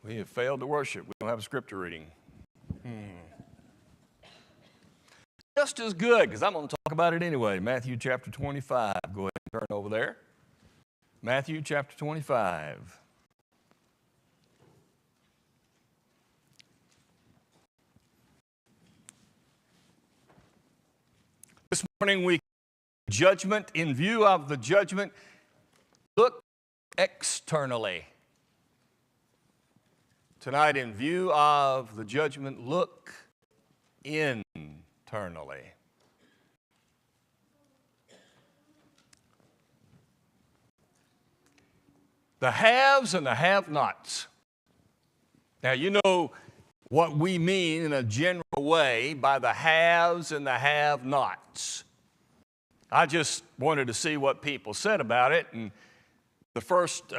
We have failed to worship. We don't have a scripture reading. Just as good, because I'm going to talk about it anyway. Matthew chapter 25. Go ahead and turn over there. Matthew chapter 25. This morning we judgment. In view of the judgment, look externally. Tonight, in view of the judgment, look internally. The haves and the have-nots. Now, you know what we mean in a general way by the haves and the have-nots. I just wanted to see what people said about it, and the first,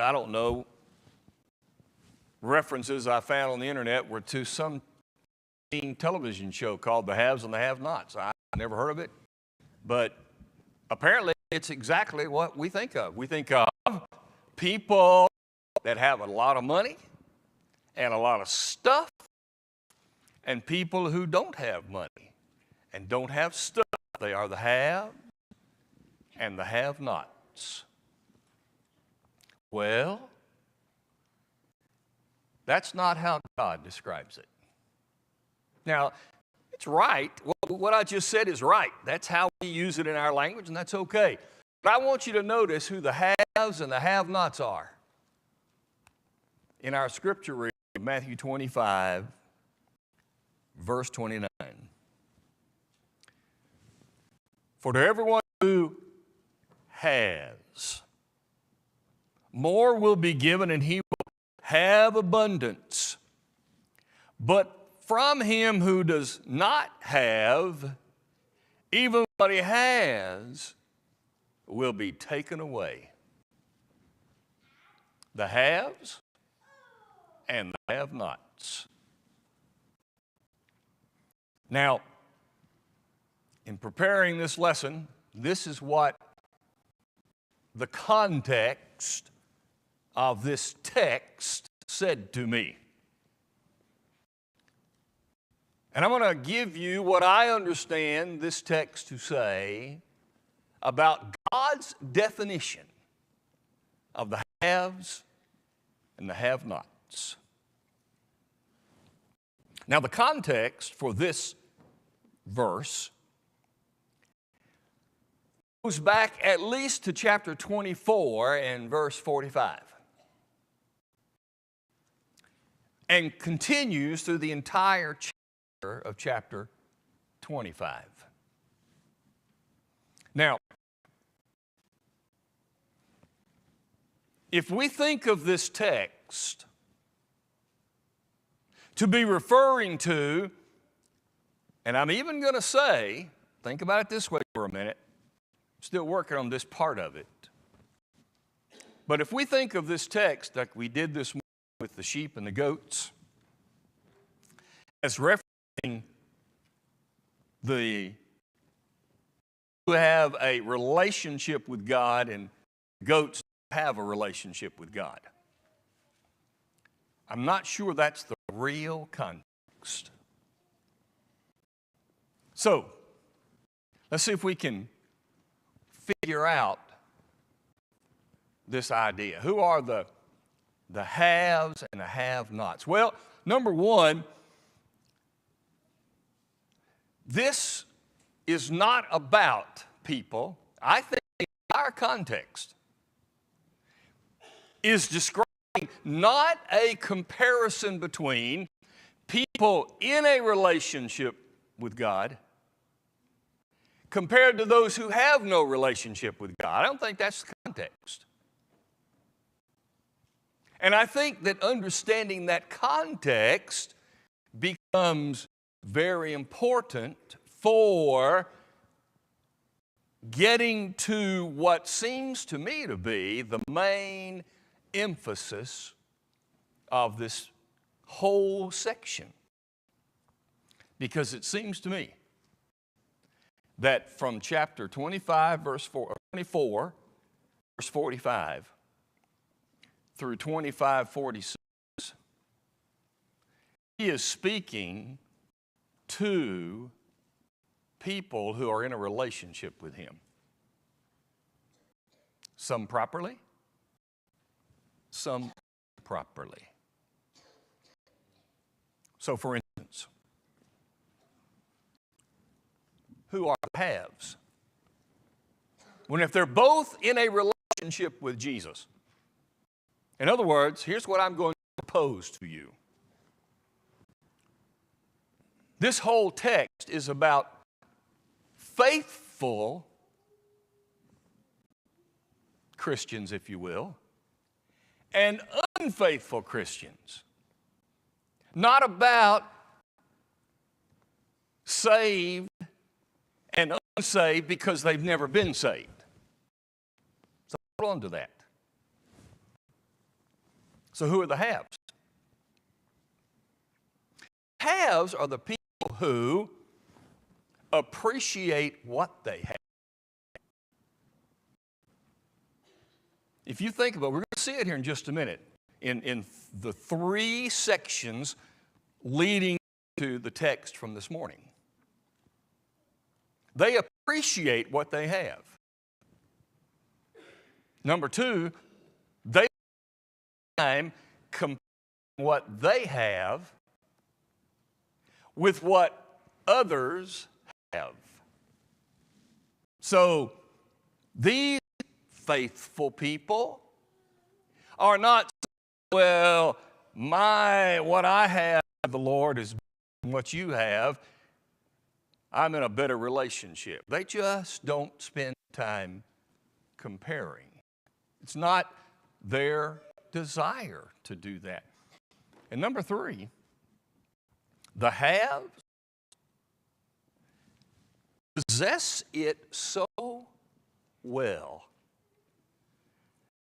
references I found on the internet were to some television show called The Haves and the Have-Nots. I never heard of it, but apparently it's exactly what we think of. We think of people that have a lot of money and a lot of stuff, and people who don't have money and don't have stuff. They are the have and the have-nots. Well, that's not how God describes it. Now, it's right. What I just said is right. That's how we use it in our language, and that's okay. But I want you to notice who the haves and the have-nots are. In our scripture reading, Matthew 25, verse 29. For to everyone who has, more will be given, and he will have abundance. But from him who does not have, even what he has will be taken away. The haves and the have-nots. Now, in preparing this lesson, this is what the context of this text said to me. And I'm going to give you what I understand this text to say about God's definition of the haves and the have-nots. Now, the context for this verse goes back at least to chapter 24 and verse 45. And continues through the entire chapter of chapter 25. Now, if we think of this text to be referring to, and I'm even going to say, think about it this way for a minute, still working on this part of it. But if we think of this text like we did this morning with the sheep and the goats, as referencing the who have a relationship with God and goats have a relationship with God, I'm not sure that's the real context. So, let's see if we can figure out this idea. Who are the haves and the have-nots? Well, number one, this is not about people. I think our context is describing not a comparison between people in a relationship with God compared to those who have no relationship with God. I don't think that's the context. And I think that understanding that context becomes very important for getting to what seems to me to be the main emphasis of this whole section. Because it seems to me that from chapter 24, verse 45, through 25:46, he is speaking to people who are in a relationship with him. Some properly, some improperly. So, for instance, who are the haves? When if they're both in a relationship with Jesus. In other words, here's what I'm going to propose to you. This whole text is about faithful Christians, if you will, and unfaithful Christians. Not about saved and unsaved because they've never been saved. So hold on to that. So who are the haves? Haves are the people who appreciate what they have. If you think about it, we're going to see it here in just a minute, in the three sections leading to the text from this morning. They appreciate what they have. Number two, they time compare what they have with what others have. So these faithful people are not, well, what I have of the Lord is what you have. I'm in a better relationship. They just don't spend time comparing. It's not their desire to do that. And number three, the haves possess it so well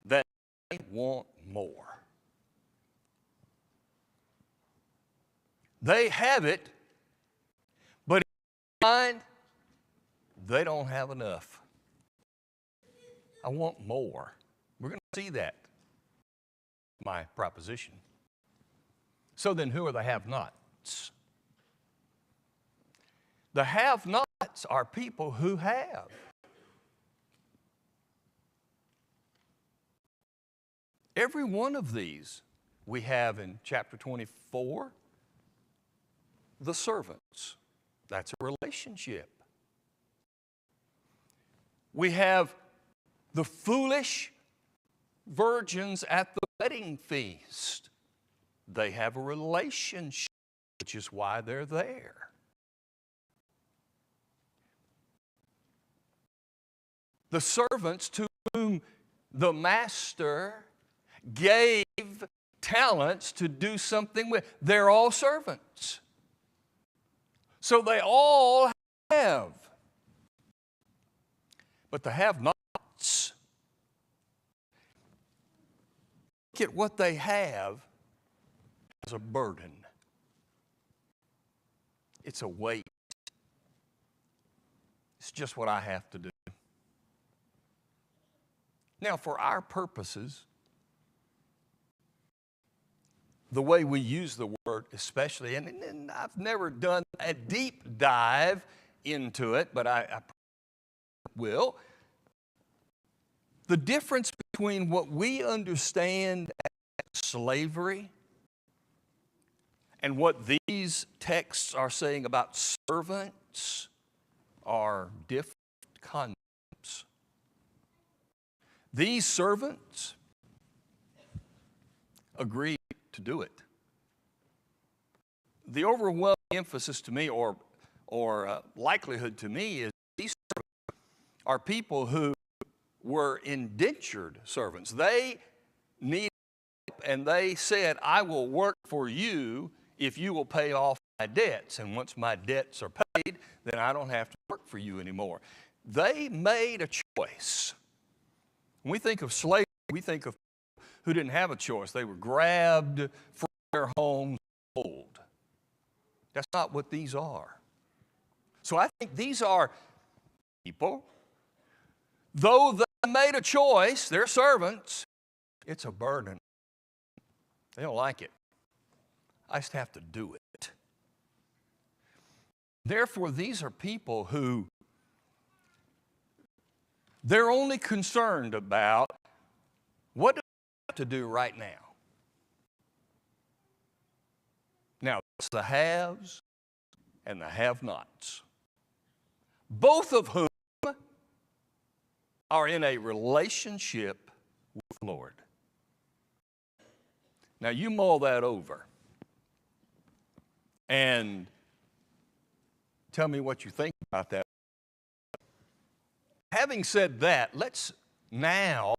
that they want more. They have it, but in their mind, they don't have enough. I want more. We're going to see that, my proposition. So then, who are the have-nots? The have-nots are people who have. Every one of these we have in chapter 24. The servants. That's a relationship. We have the foolish virgins at the wedding feast. They have a relationship, which is why they're there. The servants to whom the master gave talents to do something with, they're all servants. So they all have. But the have-nots, look at what they have as a burden. It's a weight. It's just what I have to do. Now, for our purposes, the way we use the word especially, and I've never done a deep dive into it, but I will. The difference between what we understand as slavery and what these texts are saying about servants are different concepts. These servants agreed to do it. The overwhelming emphasis to me, or likelihood to me, is these servants are people who were indentured servants. They needed help, and they said, I will work for you if you will pay off my debts. And once my debts are paid, then I don't have to work for you anymore. They made a choice. When we think of slavery, we think of people who didn't have a choice. They were grabbed from their homes and sold. That's not what these are. So I think these are people, though they made a choice, they're servants, it's a burden. They don't like it. I just have to do it. Therefore, these are people who they're only concerned about what do I have to do right now. Now, it's the haves and the have-nots, both of whom are in a relationship with the Lord. Now, you mull that over and tell me what you think about that. Having said that, let's now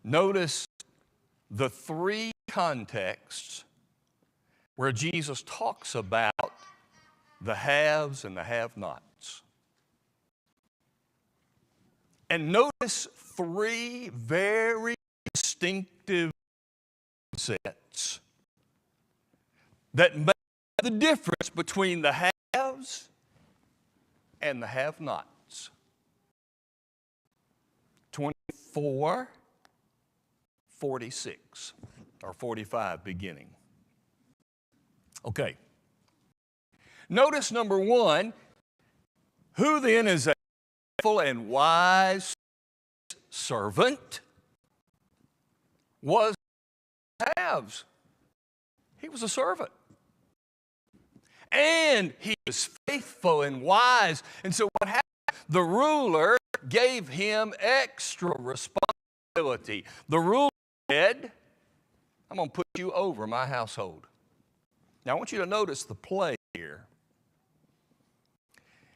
notice the three contexts where Jesus talks about the haves and the have-nots. And notice three very distinctive sets that make the difference between the haves and the have-nots. 24, 46, or 45 beginning. Okay. Notice number one, who then is a faithful and wise servant was haves. He was a servant. And he was faithful and wise. And so what happened? The ruler gave him extra responsibility. The ruler said, I'm going to put you over my household. Now I want you to notice the play here.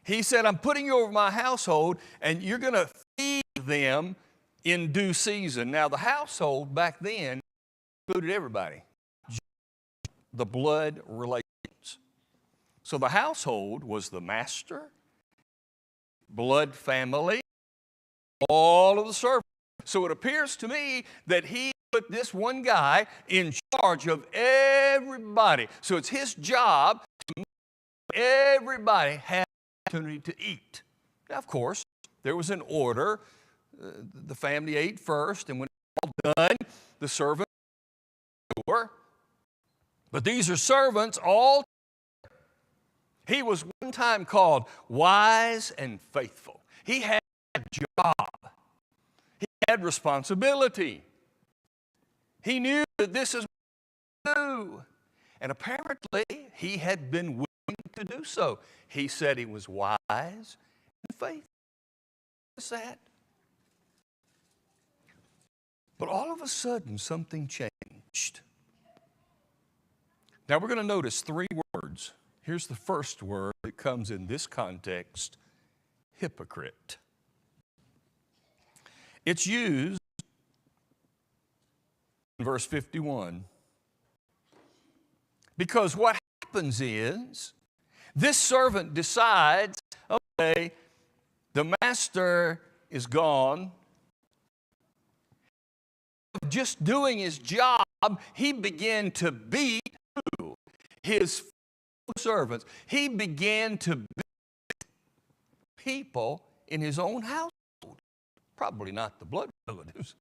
He said, I'm putting you over my household, and you're going to feed them in due season. Now, the household back then included everybody, the blood relations. So the household was the master, blood family, all of the servants. So it appears to me that he put this one guy in charge of everybody. So it's his job to make everybody have opportunity to eat. Now, of course, there was an order. The family ate first, and when it was all done, the servants were. But these are servants all. He was one time called wise and faithful. He had a job. He had responsibility. He knew that this is what to do. And apparently, he had been willing to do so. He said he was wise and faithful. What's that? But all of a sudden, something changed. Now, we're going to notice three words. Here's the first word that comes in this context, hypocrite. It's used in verse 51. Because what happens is, this servant decides, okay, the master is gone. Just doing his job, he began to beat his servants. He began to beat people in his own household. Probably not the blood relatives,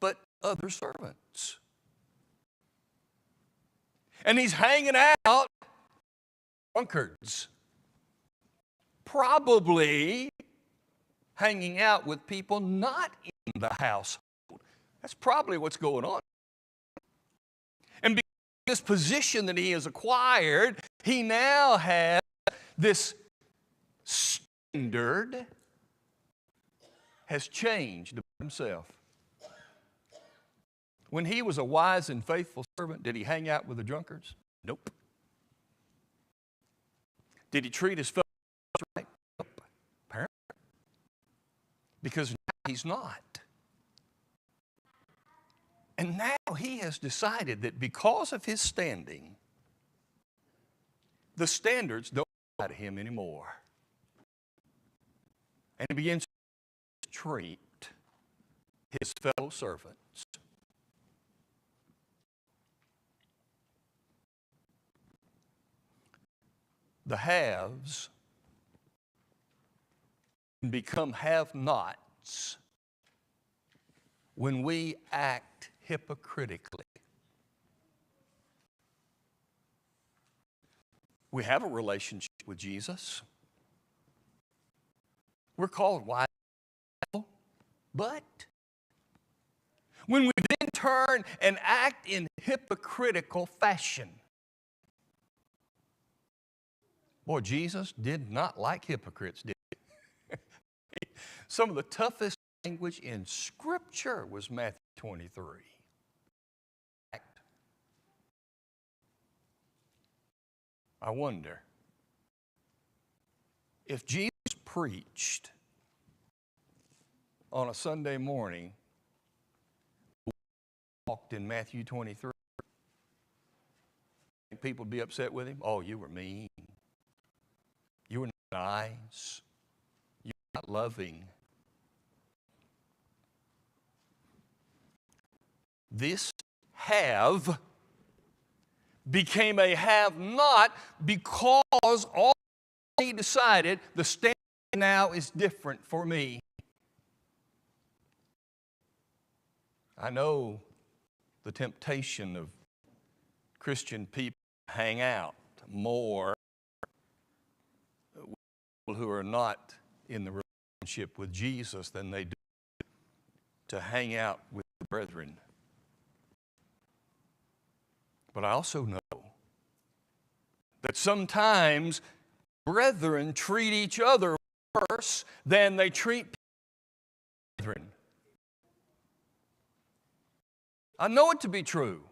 but other servants. And he's hanging out drunkards. Probably hanging out with people not in the household. That's probably what's going on. And because of this position that he has acquired, he now has this standard has changed about himself. When he was a wise and faithful servant, did he hang out with the drunkards? Nope. Did he treat his fellow right? Nope. Apparently. Because now he's not. And now he has decided that because of his standing, the standards don't apply to him anymore. And he begins to treat his fellow servants the haves become have-nots when we act hypocritically. We have a relationship with Jesus. We're called wise, but when we then turn and act in hypocritical fashion, boy, Jesus did not like hypocrites, did he? Some of the toughest language in Scripture was Matthew 23. I wonder if Jesus preached on a Sunday morning, walked in Matthew 23, people would be upset with him. Oh, you were mean. You were not nice. You were not loving. This have became a have not because all he decided the standard now is different for me. I know the temptation of Christian people to hang out more with people who are not in the relationship with Jesus than they do to hang out with the brethren. But I also know that sometimes brethren treat each other worse than they treat brethren. I know it to be true.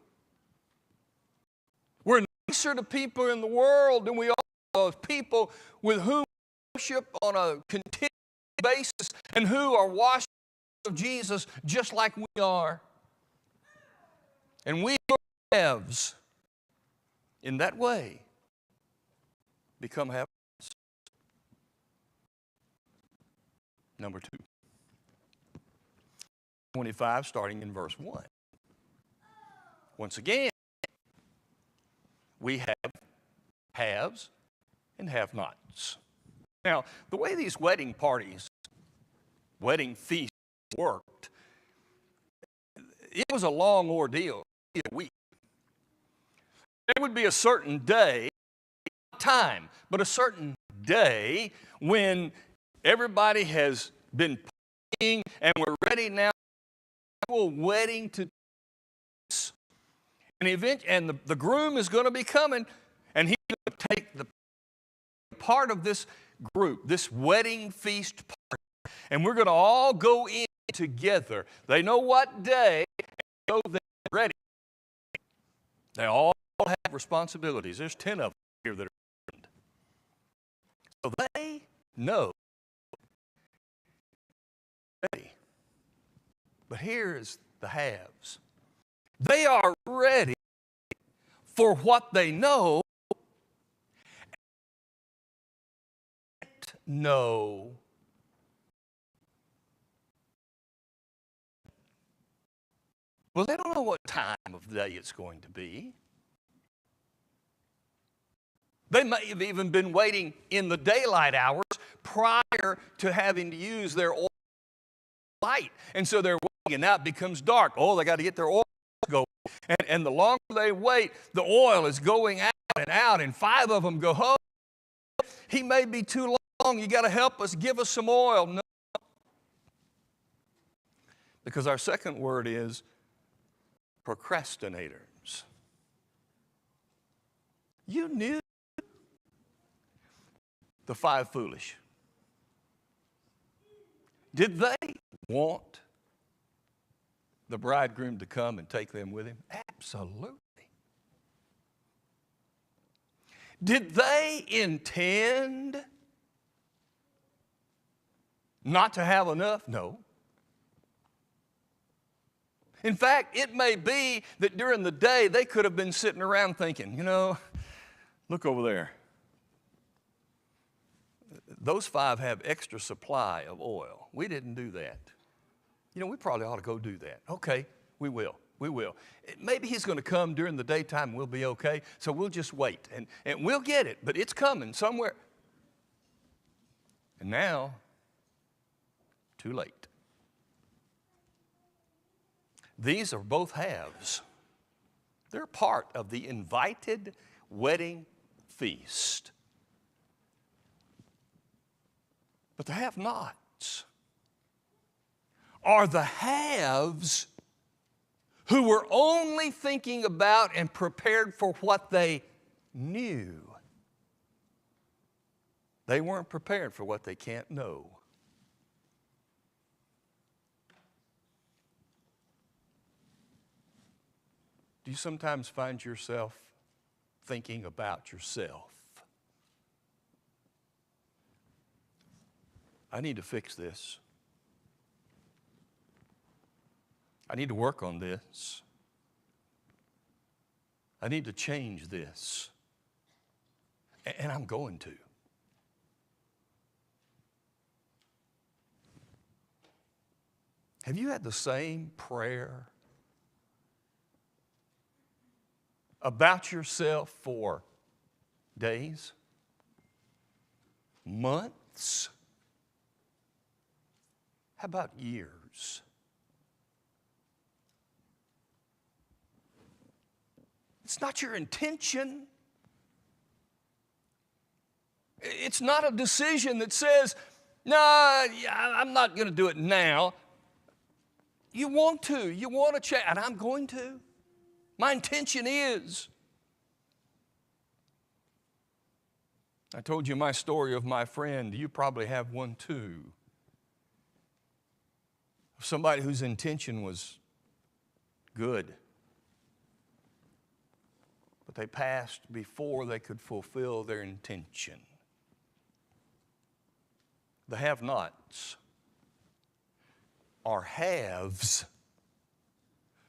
We're nicer to people in the world than we are to people with whom we worship on a continual basis and who are washed of Jesus just like we are. And we halves in that way become halves. Number 2. 25, starting in verse 1. Once again, we have haves and have-nots. Now, the way these wedding parties, wedding feasts worked, it was a long ordeal. A week. There would be a certain day, not time, but a certain day when everybody has been partying and we're ready now for a wedding to an event, and the groom is going to be coming, and he's going to take the part of this group, this wedding feast party, and we're going to all go in together. They know what day, and go there ready. They all have responsibilities. There's 10 of them here that are important. So they know. But here's the haves. They are ready for what they know and know. Well, they don't know what time of day it's going to be. They may have even been waiting in the daylight hours prior to having to use their oil light. And so they're waiting, and now it becomes dark. Oh, they got to get their oil going. And the longer they wait, the oil is going out, and 5 of them go, oh, he may be too long. You got to help us, give us some oil. No. Because our second word is procrastinators. You knew the 5 foolish. Did they want the bridegroom to come and take them with him? Absolutely. Did they intend not to have enough? No. In fact, it may be that during the day they could have been sitting around thinking, you know, look over there. Those 5 have extra supply of oil. We didn't do that. You know, we probably ought to go do that. Okay, we will. We will. Maybe he's going to come during the daytime and we'll be okay, so we'll just wait. And we'll get it, but it's coming somewhere. And now, too late. These are both haves. They're part of the invited wedding feast. But the have-nots are the haves who were only thinking about and prepared for what they knew. They weren't prepared for what they can't know. Do you sometimes find yourself thinking about yourself? I need to fix this. I need to work on this. I need to change this. And I'm going to. Have you had the same prayer about yourself for days, months? How about years? It's not your intention. It's not a decision that says, no, I'm not going to do it now. You want to change, and I'm going to. My intention is. I told you my story of my friend. You probably have one too. Somebody whose intention was good, but they passed before they could fulfill their intention. The have-nots are haves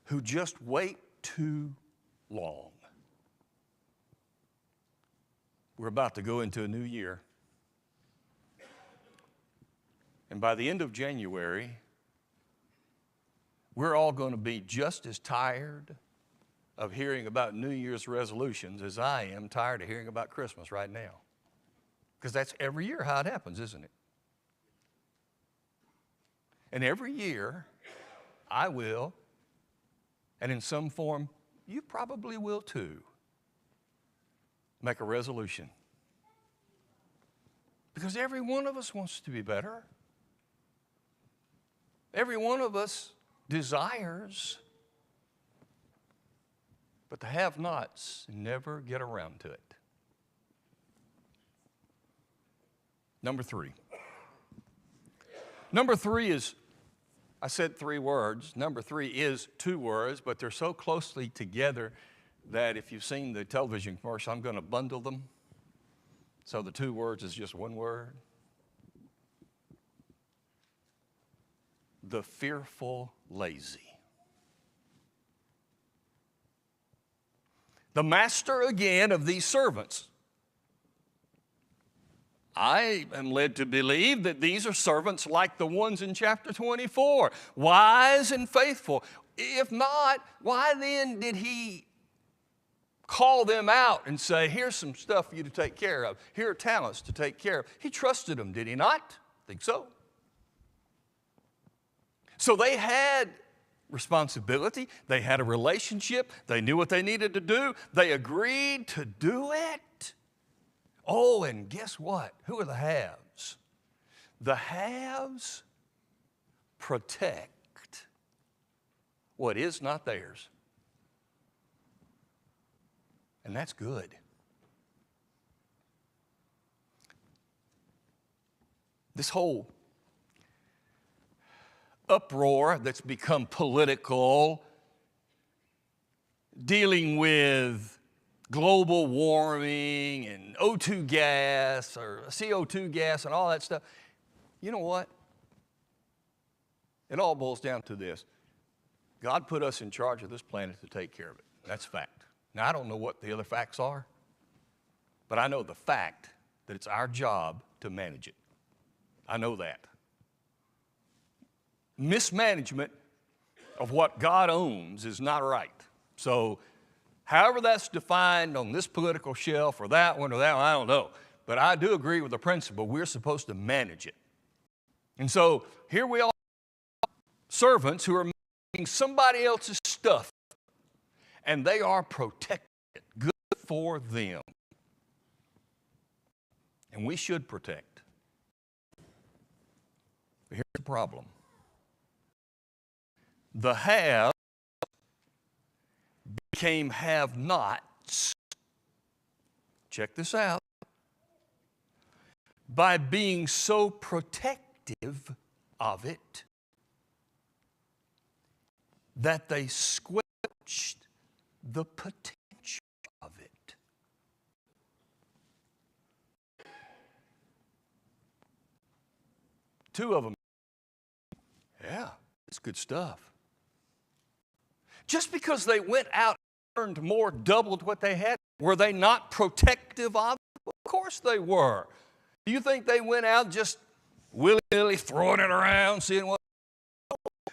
who just wait too long. We're about to go into a new year. And by the end of January, we're all going to be just as tired of hearing about New Year's resolutions as I am tired of hearing about Christmas right now. Because that's every year how it happens, isn't it? And every year, I will, and in some form, you probably will too, make a resolution. Because every one of us wants to be better. Every one of us desires, but the have-nots never get around to it. Number three. Number three is, I said 3 words. Number 3 is 2 words, but they're so closely together that if you've seen the television commercial, I'm going to bundle them. So the 2 words is just 1 word. The fearful lazy. The master again of these servants. I am led to believe that these are servants like the ones in chapter 24, wise and faithful. If not, why then did he call them out and say, here's some stuff for you to take care of. Here are talents to take care of. He trusted them, did he not? I think so. So they had responsibility. They had a relationship. They knew what they needed to do. They agreed to do it. Oh, and guess what? Who are the haves? The haves protect what is not theirs. And that's good. This whole uproar that's become political, dealing with global warming and O2 gas or CO2 gas and all that stuff. You know what? It all boils down to this. God put us in charge of this planet to take care of it. That's fact. Now, I don't know what the other facts are, but I know the fact that it's our job to manage it. I know that. Mismanagement of what God owns is not right. So, however that's defined on this political shelf or that one, I don't know. But I do agree with the principle. We're supposed to manage it. And so here we are, servants who are managing somebody else's stuff, and they are protected. Good for them. And we should protect. But here's the problem. The have became have-nots. Check this out. By being so protective of it that they squelched the potential of it. Two of them. Yeah, it's good stuff. Just because they went out and earned more, doubled what they had, were they not protective of it? Of course they were. Do you think they went out just willy-nilly throwing it around, seeing what?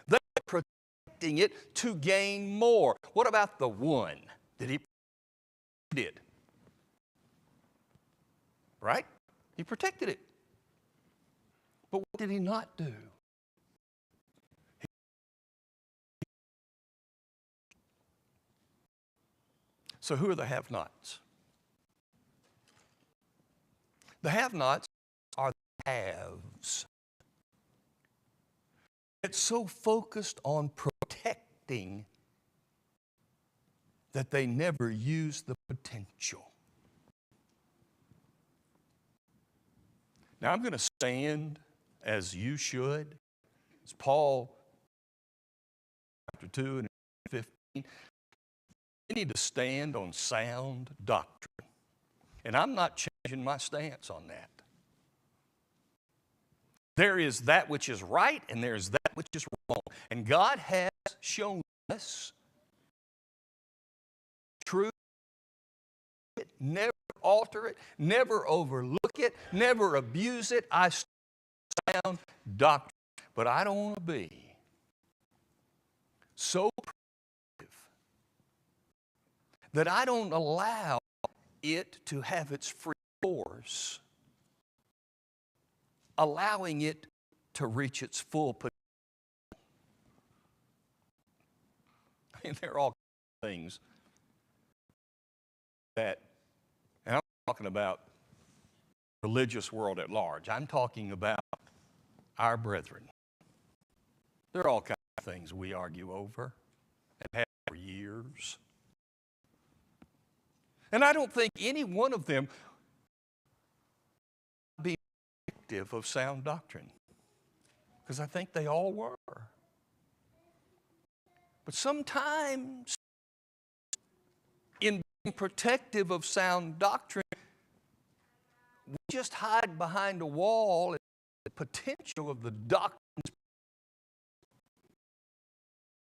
They were protecting it to gain more. What about the one that he did? Right? He protected it. But what did he not do? So who are the have-nots? The have-nots are the haves. It's so focused on protecting that they never use the potential. Now I'm going to stand as you should. As Paul, chapter 2 and 15, we need to stand on sound doctrine. And I'm not changing my stance on that. There is that which is right and there is that which is wrong. And God has shown us truth. Never alter it, never overlook it, never abuse it. I stand on sound doctrine. But I don't want to be so that I don't allow it to have its free course, allowing it to reach its full potential. I mean, there are all things that, and I'm talking about the religious world at large. I'm talking about our brethren. There are all kinds of things we argue over and have for years. And I don't think any one of them would be predictive of sound doctrine, because I think they all were. But sometimes, in being protective of sound doctrine, we just hide behind a wall and the potential of the doctrines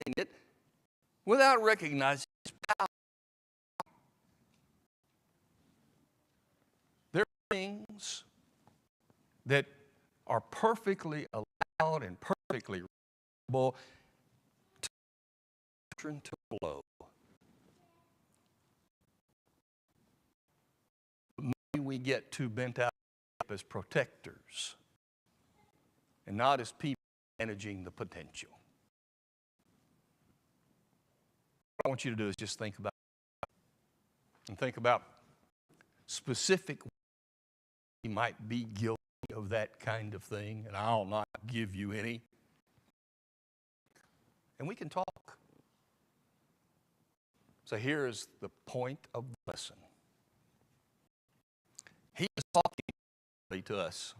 in it without recognizing its power. Things that are perfectly allowed and perfectly reasonable to flow. Maybe we get too bent out as protectors and not as people managing the potential. What I want you to do is just think about it and think about specific you might be guilty of that kind of thing, and I'll not give you any. And we can talk. So here is the point of the lesson. He is talking to us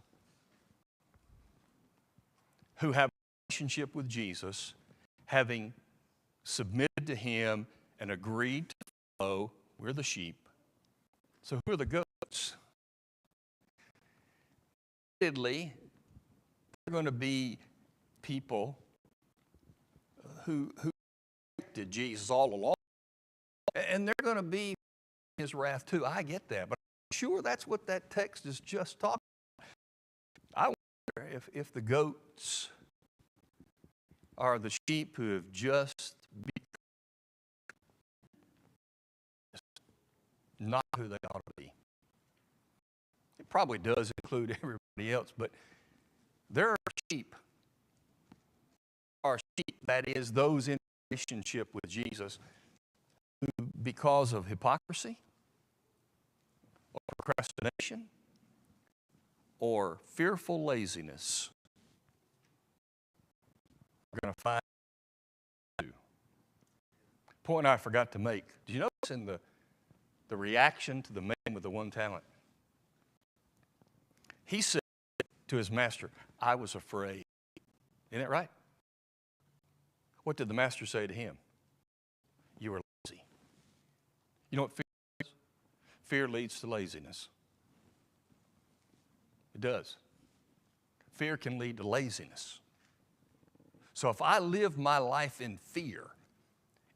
who have a relationship with Jesus, having submitted to Him and agreed to follow. We're the sheep. So who are the goats? Admittedly, they're going to be people who rejected Jesus all along, and they're going to be His wrath too. I get that, but I'm sure that's what that text is just talking about. I wonder if the goats are the sheep who have just become not who they ought to be. It probably does include everybody else, but there are sheep, that is, those in relationship with Jesus, who, because of hypocrisy or procrastination or fearful laziness are going to find you. Point I forgot to make. Did you notice in the reaction to the man with the one talent? He said to his master, I was afraid. Isn't that right? What did the master say to him? You were lazy. You know what fear is? Fear leads to laziness. It does. Fear can lead to laziness. So if I live my life in fear,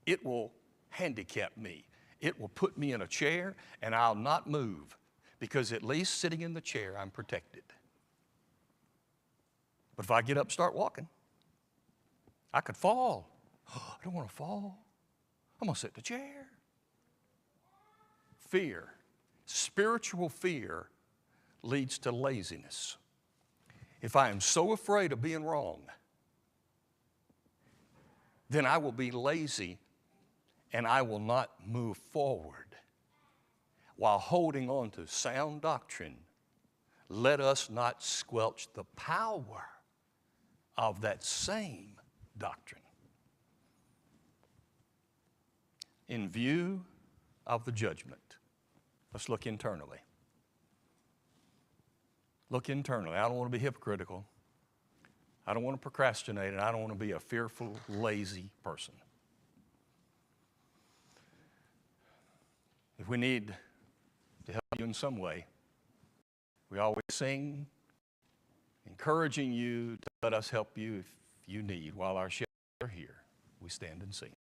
it will handicap me. It will put me in a chair and I'll not move because at least sitting in the chair, I'm protected. But if I get up and start walking, I could fall. Oh, I don't want to fall. I'm going to sit in the chair. Fear, spiritual fear, leads to laziness. If I am so afraid of being wrong, then I will be lazy and I will not move forward. While holding on to sound doctrine, let us not squelch the power of that same doctrine. In view of the judgment, let's look internally. Look internally. I don't want to be hypocritical. I don't want to procrastinate, and I don't want to be a fearful, lazy person. If we need to help you in some way, we always sing, encouraging you to let us help you if you need while our shepherds are here. We stand and sing.